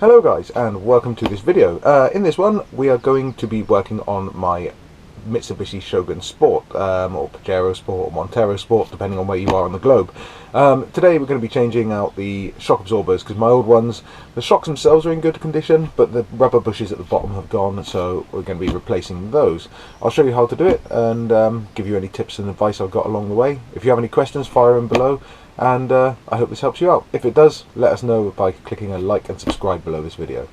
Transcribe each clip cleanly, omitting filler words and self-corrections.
Hello guys, and welcome to this video. In this one we are going to be working on my Mitsubishi Shogun Sport, or Pajero Sport, or Montero Sport, depending on where you are on the globe. Today we're going to be changing out the shock absorbers, because my old ones, the shocks themselves are in good condition, but the rubber bushes at the bottom have gone, so we're going to be replacing those. I'll show you how to do it, and give you any tips and advice I've got along the way. If you have any questions, fire them below. And I hope this helps you out. If it does, let us know by clicking a like and subscribe below this video.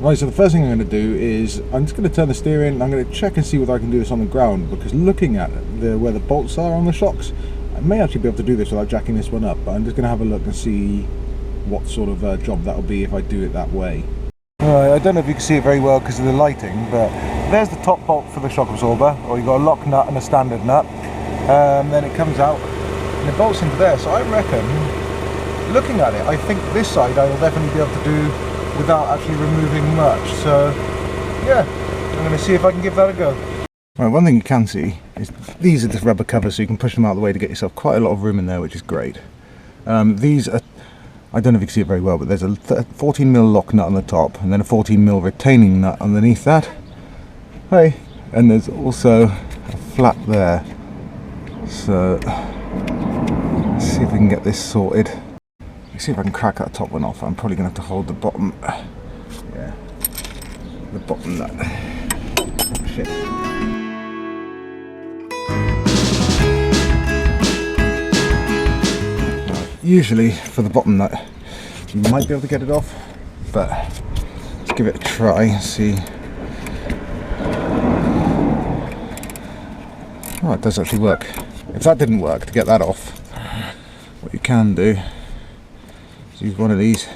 Right, so the first thing I'm going to do is I'm just going to turn the steering and I'm going to check and see whether I can do this on the ground, because looking at where the bolts are on the shocks, I may actually be able to do this without jacking this one up, but I'm just going to have a look and see what sort of job that'll be if I do it that way. Alright, I don't know if you can see it very well because of the lighting, but there's the top bolt for the shock absorber, or you've got a lock nut and a standard nut. Then it comes out and it bolts into there, so I reckon, looking at it, I think this side I will definitely be able to do without actually removing much. So yeah, I'm going to see if I can give that a go. Right, one thing you can see is these are just rubber covers, so you can push them out of the way to get yourself quite a lot of room in there, which is great. These are, I don't know if you can see it very well, but there's a 14mm lock nut on the top and then a 14mm retaining nut underneath that. Hey, and there's also a flap there. So let's see if we can get this sorted. Let's see if I can crack that top one off. I'm probably going to have to hold the bottom, yeah, the bottom nut. Oh, shit. Usually for the bottom nut you might be able to get it off, but let's give it a try and see. Oh, it does actually work. If that didn't work, to get that off, what you can do is use one of these,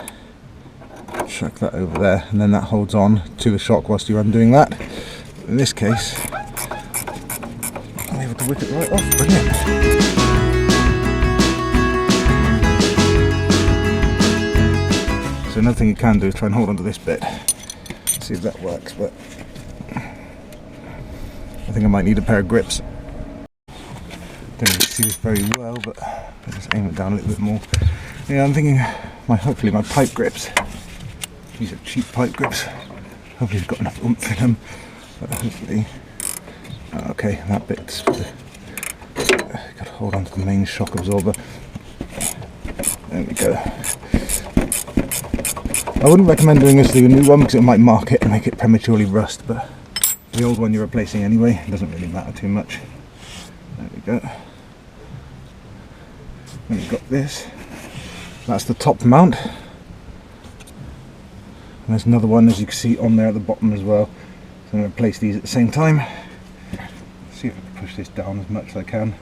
chuck that over there, and then that holds on to the shock whilst you're undoing that. In this case, I'm able to whip it right off. Brilliant. So another thing you can do is try and hold onto this bit, see if that works, but I think I might need a pair of grips. Don't know if you can see this very well, but I'll just aim it down a little bit more. Yeah, I'm thinking hopefully my pipe grips, these are cheap pipe grips, hopefully they've got enough oomph in them, but hopefully, okay, that bit's got to hold on to the main shock absorber. There we go. I wouldn't recommend doing this to a new one because it might mark it and make it prematurely rust, but the old one you're replacing anyway, it doesn't really matter too much. There we go. Then we've got this. That's the top mount. And there's another one, as you can see, on there at the bottom as well. So I'm going to place these at the same time. See if I can push this down as much as I can.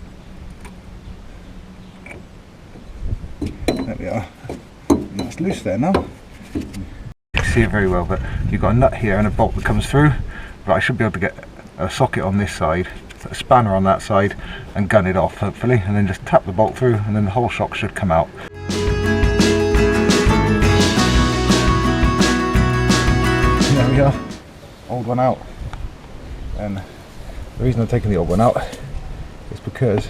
There we are. And that's loose there now. You can see it very well, but you've got a nut here and a bolt that comes through, but I should be able to get a socket on this side, a spanner on that side, and gun it off hopefully, and then just tap the bolt through, and then the whole shock should come out. There we are, old one out. And the reason I'm taking the old one out is because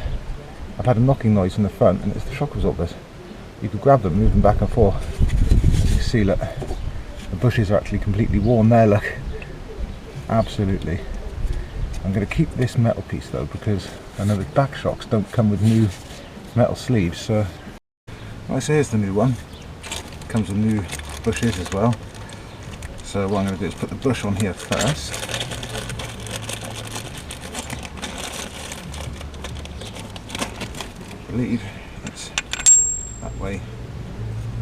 I've had a knocking noise from the front, and it's the shock absorbers. You could grab them, move them back and forth. See, look, the bushes are actually completely worn there, look, absolutely. I'm going to keep this metal piece though, because I know the back shocks don't come with new metal sleeves, so well, so here's the new one. It comes with new bushes as well, so what I'm going to do is put the bush on here first. I believe it's that way.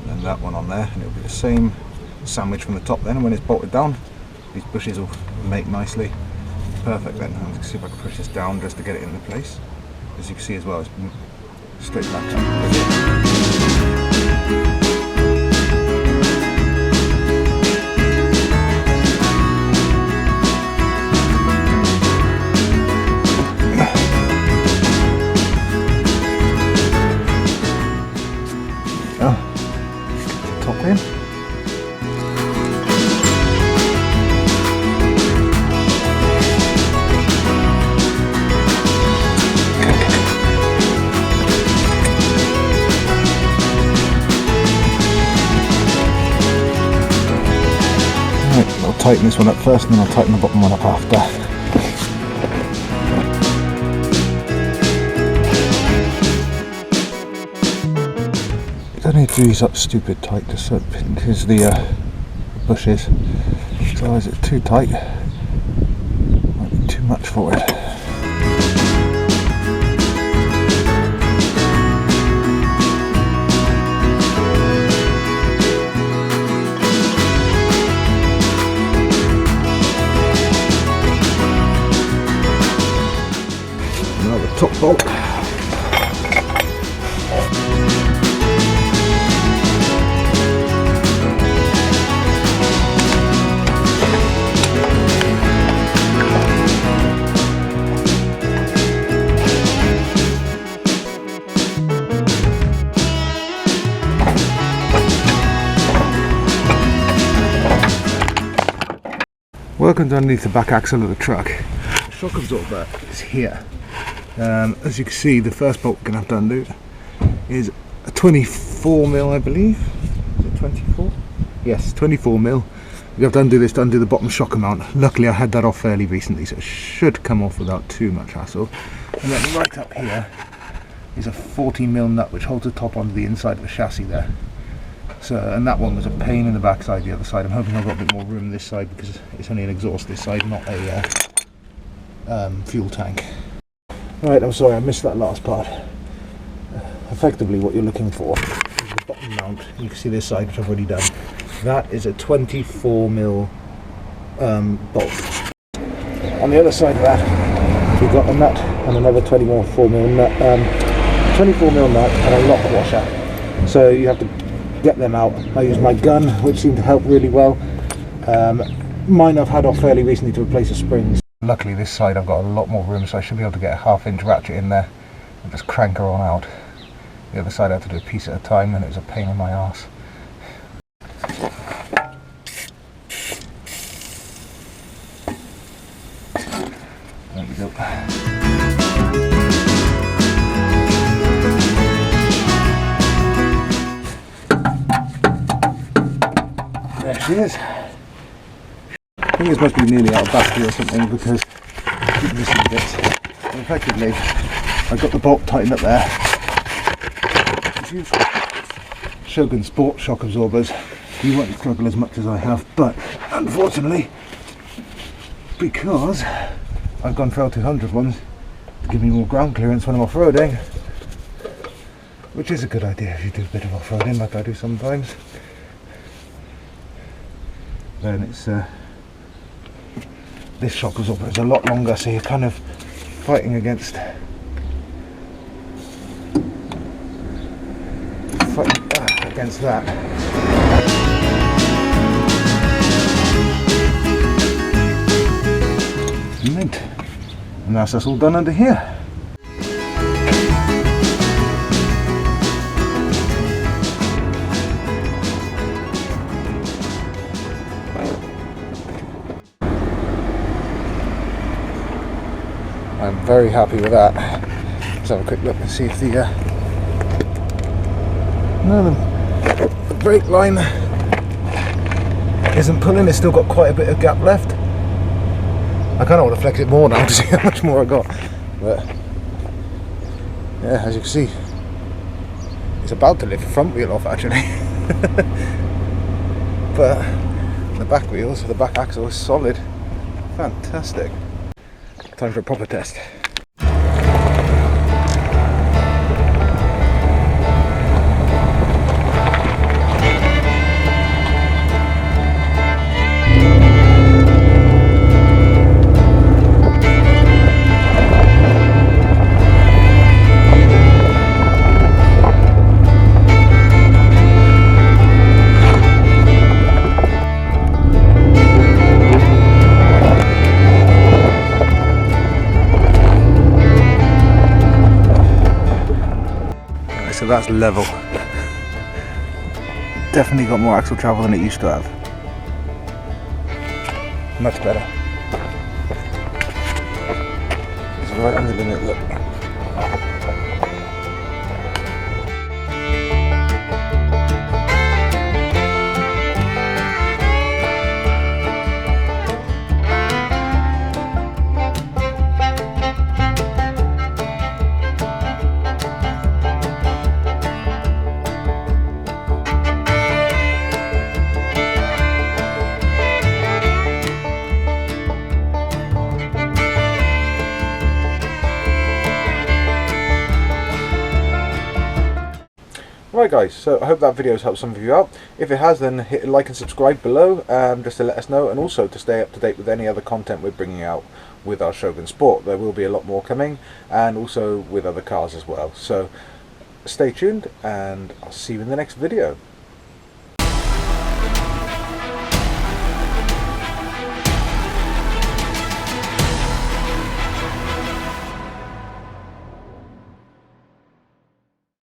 And that one on there, and it'll be the same sandwich from the top then, and when it's bolted down these bushes will make nicely. Perfect then. I'm going to see if I can push this down just to get it into place. As you can see as well, it's straight back up. In. tighten this one up first and then I'll tighten the bottom one up after. You don't need to do these up stupid tight just so it pinches the bushes. So otherwise it's too tight, might be too much for it. Top bolt. Working underneath the back axle of the truck. The shock absorber is here. As you can see, the first bolt we're going to have to undo is a 24mm, I believe. Is it 24? Yes, 24mm. You have to undo this to undo the bottom shock mount. Luckily I had that off fairly recently, so it should come off without too much hassle. And then right up here is a 40mm nut which holds the top onto the inside of the chassis there. So, and that one was a pain in the backside the other side. I'm hoping I've got a bit more room this side because it's only an exhaust this side, not a fuel tank. Right, I'm sorry I missed that last part. Effectively what you're looking for is the bottom mount. You can see this side, which I've already done. That is a 24mm bolt. On the other side of that, we've got a nut and another 24mm nut, 24mm nut and a lock washer. So you have to get them out. I use my gun, which seemed to help really well. Mine I've had off fairly recently to replace the springs. Luckily this side I've got a lot more room, so I should be able to get a 1/2" ratchet in there and just crank her on out. The other side I had to do a piece at a time and it was a pain in my arse. There we go. There she is. I think this must be nearly out of battery or something because I keep missing bits. And effectively, I got the bolt tightened up there. Shogun Sport shock absorbers. You won't struggle as much as I have, but unfortunately, because I've gone for L200 ones to give me more ground clearance when I'm off-roading, which is a good idea if you do a bit of off-roading like I do sometimes, then it's this shock absorber is a lot longer, so you're kind of fighting against that. Right. And that's all done under here. I'm very happy with that. Let's have a quick look and see if the brake line isn't pulling. It's still got quite a bit of gap left. I kind of want to flex it more now to see how much more I got. But yeah, as you can see, it's about to lift the front wheel off actually. But the back wheels, the back axle is solid. Fantastic. Time for a proper test. So that's level. Definitely got more axle travel than it used to have. Much better. It's right under the limit, look. Right guys, so I hope that video has helped some of you out. If it has, then hit like and subscribe below, just to let us know, and also to stay up to date with any other content we're bringing out with our Shogun Sport. There will be a lot more coming, and also with other cars as well. So stay tuned, and I'll see you in the next video.